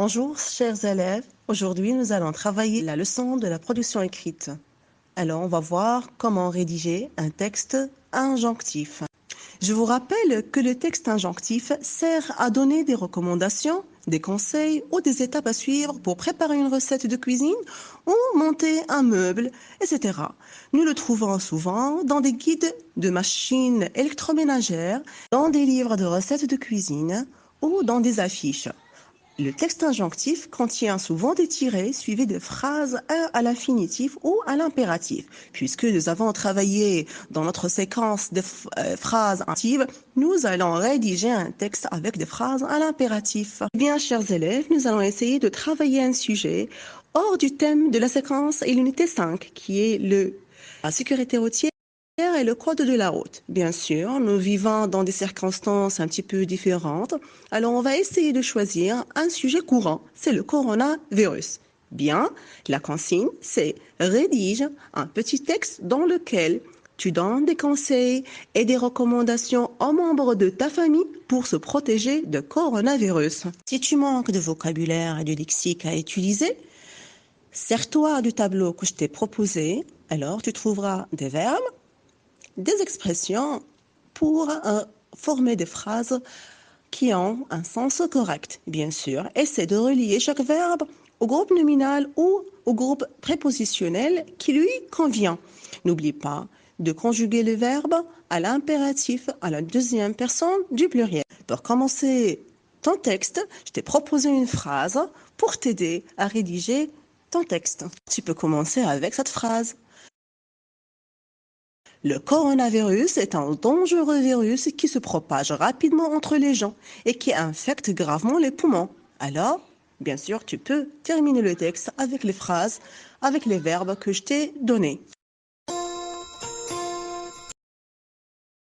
Bonjour, chers élèves. Aujourd'hui, nous allons travailler la leçon de la production écrite. Alors, on va voir comment rédiger un texte injonctif. Je vous rappelle que le texte injonctif sert à donner des recommandations, des conseils ou des étapes à suivre pour préparer une recette de cuisine ou monter un meuble, etc. Nous le trouvons souvent dans des guides de machines électroménagères, dans des livres de recettes de cuisine ou dans des affiches. Le texte injonctif contient souvent des tirets suivis de phrases à l'infinitif ou à l'impératif. Puisque nous avons travaillé dans notre séquence de phrases actives, nous allons rédiger un texte avec des phrases à l'impératif. Bien, chers élèves, nous allons essayer de travailler un sujet hors du thème de la séquence et l'unité 5, qui est la sécurité routière et le code de la route. Bien sûr, nous vivons dans des circonstances un petit peu différentes. Alors, on va essayer de choisir un sujet courant. C'est le coronavirus. Bien, la consigne, c'est rédige un petit texte dans lequel tu donnes des conseils et des recommandations aux membres de ta famille pour se protéger de coronavirus. Si tu manques de vocabulaire et de lexique à utiliser, sers-toi du tableau que je t'ai proposé. Alors, tu trouveras des verbes, des expressions pour former des phrases qui ont un sens correct. Bien sûr, essaie de relier chaque verbe au groupe nominal ou au groupe prépositionnel qui lui convient. N'oublie pas de conjuguer le verbe à l'impératif à la deuxième personne du pluriel. Pour commencer ton texte, je t'ai proposé une phrase pour t'aider à rédiger ton texte. Tu peux commencer avec cette phrase. Le coronavirus est un dangereux virus qui se propage rapidement entre les gens et qui infecte gravement les poumons. Alors, bien sûr, tu peux terminer le texte avec les phrases, avec les verbes que je t'ai donnés.